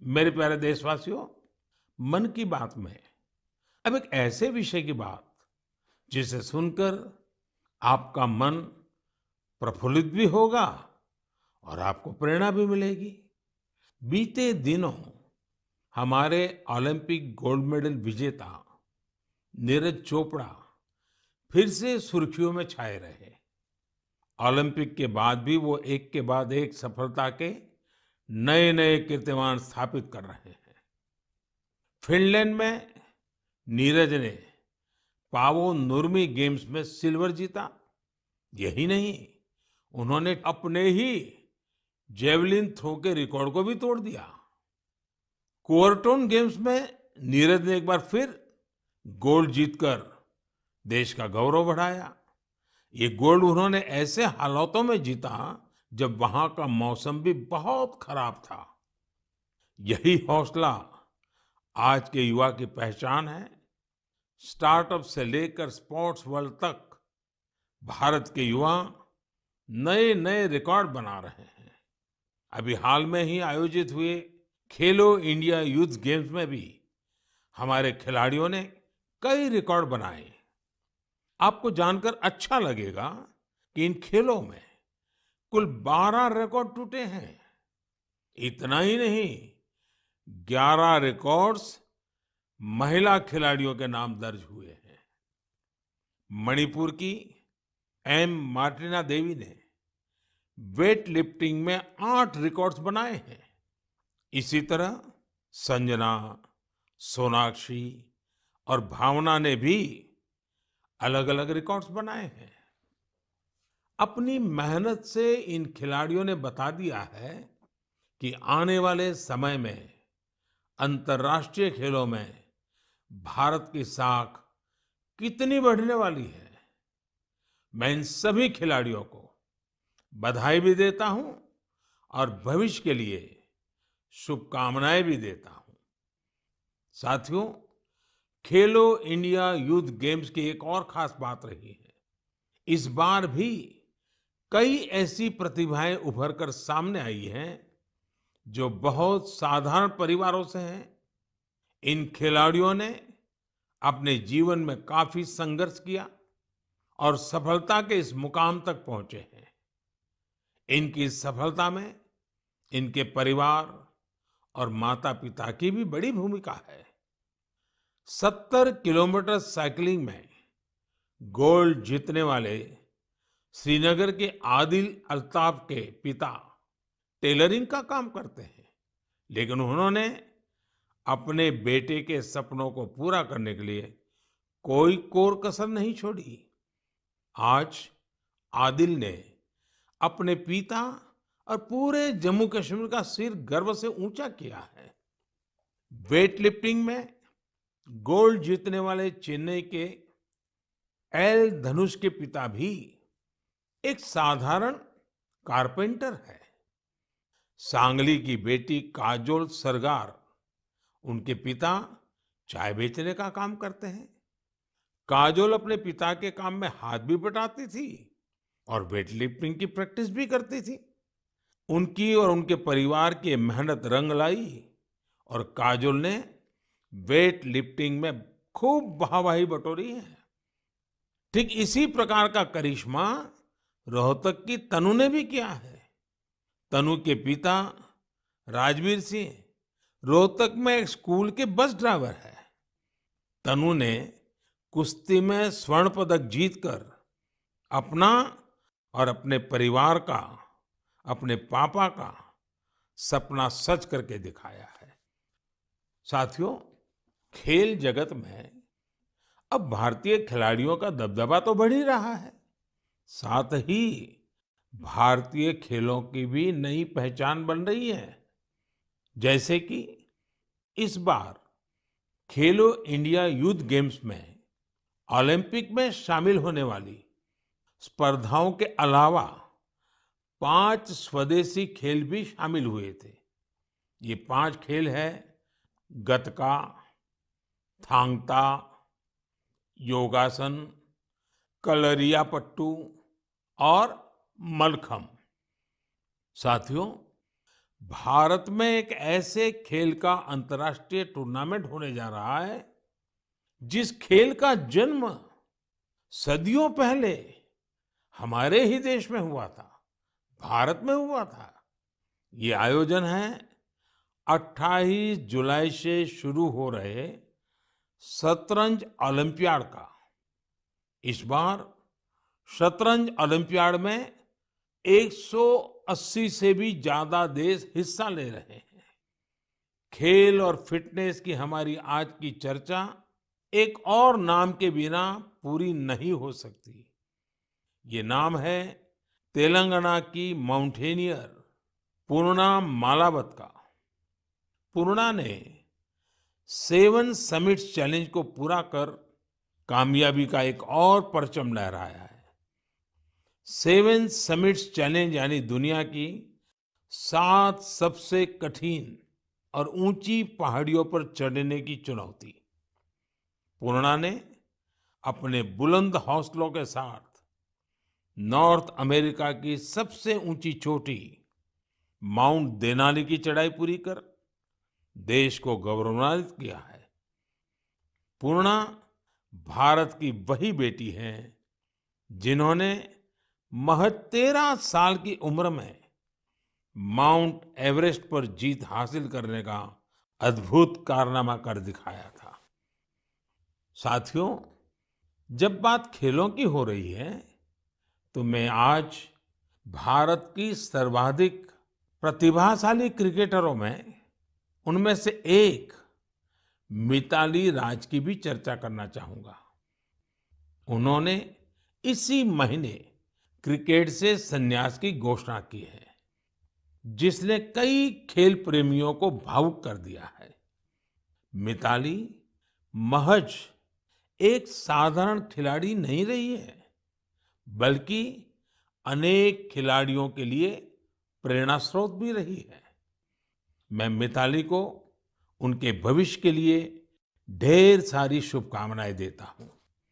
मेरे प्यारे देशवासियों, मन की बात में अब एक ऐसे विषय की बात जिसे सुनकर आपका मन प्रफुल्लित भी होगा और आपको प्रेरणा भी मिलेगी। बीते दिनों हमारे ओलंपिक गोल्ड मेडल विजेता नीरज चोपड़ा फिर से सुर्खियों में छाए रहे। ओलंपिक के बाद भी वो एक के बाद एक सफलता के नए नए कीर्तिमान स्थापित कर रहे हैं। फिनलैंड में नीरज ने पावो नुरमी गेम्स में सिल्वर जीता। यही नहीं, उन्होंने अपने ही जेवलिन थ्रो के रिकॉर्ड को भी तोड़ दिया। कुओर्टोन गेम्स में नीरज ने एक बार फिर गोल्ड जीतकर देश का गौरव बढ़ाया। ये गोल्ड उन्होंने ऐसे हालातों में जीता जब वहां का मौसम भी बहुत खराब था। यही हौसला आज के युवा की पहचान है। स्टार्टअप से लेकर स्पोर्ट्स वर्ल्ड तक भारत के युवा नए नए रिकॉर्ड बना रहे हैं। अभी हाल में ही आयोजित हुए खेलो इंडिया यूथ गेम्स में भी हमारे खिलाड़ियों ने कई रिकॉर्ड बनाए। आपको जानकर अच्छा लगेगा कि इन खेलों में कुल 12 रिकॉर्ड टूटे हैं। इतना ही नहीं, 11 रिकॉर्ड्स महिला खिलाड़ियों के नाम दर्ज हुए हैं। मणिपुर की एम मार्टिना देवी ने वेट लिफ्टिंग में 8 रिकॉर्ड्स बनाए हैं। इसी तरह संजना, सोनाक्षी और भावना ने भी अलग अलग रिकॉर्ड्स बनाए हैं। अपनी मेहनत से इन खिलाड़ियों ने बता दिया है कि आने वाले समय में अंतर्राष्ट्रीय खेलों में भारत की साख कितनी बढ़ने वाली है। मैं इन सभी खिलाड़ियों को बधाई भी देता हूं और भविष्य के लिए शुभकामनाएं भी देता हूं। साथियों, खेलो इंडिया यूथ गेम्स की एक और खास बात रही है। इस बार भी कई ऐसी प्रतिभाएं उभर कर सामने आई हैं जो बहुत साधारण परिवारों से हैं। इन खिलाड़ियों ने अपने जीवन में काफी संघर्ष किया और सफलता के इस मुकाम तक पहुंचे हैं। इनकी सफलता में इनके परिवार और माता-पिता की भी बड़ी भूमिका है। 70 किलोमीटर साइकिलिंग में गोल्ड जीतने वाले श्रीनगर के आदिल अल्ताफ के पिता टेलरिंग का काम करते हैं, लेकिन उन्होंने अपने बेटे के सपनों को पूरा करने के लिए कोई कोर कसर नहीं छोड़ी। आज आदिल ने अपने पिता और पूरे जम्मू कश्मीर का सिर गर्व से ऊंचा किया है। वेट लिफ्टिंग में गोल्ड जीतने वाले चेन्नई के एल धनुष के पिता भी एक साधारण कारपेंटर है। सांगली की बेटी काजोल सरगार, उनके पिता चाय बेचने का काम करते हैं। काजोल अपने पिता के काम में हाथ भी बटाती थी और वेट लिफ्टिंग की प्रैक्टिस भी करती थी। उनकी और उनके परिवार की मेहनत रंग लाई और काजोल ने वेट लिफ्टिंग में खूब वाहवाही बटोरी है। ठीक इसी प्रकार का करिश्मा रोहतक की तनु ने भी किया है। तनु के पिता राजवीर सिंह रोहतक में एक स्कूल के बस ड्राइवर है। तनु ने कुश्ती में स्वर्ण पदक जीतकर अपना और अपने परिवार का, अपने पापा का सपना सच करके दिखाया है। साथियों, खेल जगत में अब भारतीय खिलाड़ियों का दबदबा तो बढ़ ही रहा है, साथ ही भारतीय खेलों की भी नई पहचान बन रही है। जैसे कि इस बार खेलो इंडिया यूथ गेम्स में ओलंपिक में शामिल होने वाली स्पर्धाओं के अलावा 5 स्वदेशी खेल भी शामिल हुए थे। ये 5 खेल है गतका, थांग ता, योगासन, कलरियापट्टू और मलखम्ब। साथियों, भारत में एक ऐसे खेल का अंतर्राष्ट्रीय टूर्नामेंट होने जा रहा है जिस खेल का जन्म सदियों पहले हमारे ही देश में हुआ था, भारत में हुआ था। ये आयोजन है 28 जुलाई से शुरू हो रहे शतरंज ओलंपियाड का। इस बार शतरंज ओलंपियाड में 180 से भी ज्यादा देश हिस्सा ले रहे हैं। खेल और फिटनेस की हमारी आज की चर्चा एक और नाम के बिना पूरी नहीं हो सकती। ये नाम है तेलंगाना की माउंटेनियर पूर्णा मालावत का। पूर्णा ने 7 समिट्स चैलेंज को पूरा कर कामयाबी का एक और परचम लहराया है। 7 समिट्स चैलेंज यानी दुनिया की 7 सबसे कठिन और ऊंची पहाड़ियों पर चढ़ने की चुनौती। पूर्णा ने अपने बुलंद हौसलों के साथ नॉर्थ अमेरिका की सबसे ऊंची चोटी माउंट देनाली की चढ़ाई पूरी कर देश को गौरवान्वित किया है। पूर्णा भारत की वही बेटी है जिन्होंने महज 13 साल की उम्र में माउंट एवरेस्ट पर जीत हासिल करने का अद्भुत कारनामा कर दिखाया था। साथियों, जब बात खेलों की हो रही है तो मैं आज भारत की सर्वाधिक प्रतिभाशाली क्रिकेटरों में उनमें से एक मिताली राज की भी चर्चा करना चाहूंगा। उन्होंने इसी महीने क्रिकेट से संन्यास की घोषणा की है, जिसने कई खेल प्रेमियों को भावुक कर दिया है। मिताली महज एक साधारण खिलाड़ी नहीं रही है, बल्कि अनेक खिलाड़ियों के लिए प्रेरणा स्रोत भी रही है। मैं मिताली को उनके भविष्य के लिए ढेर सारी शुभकामनाएं देता हूं।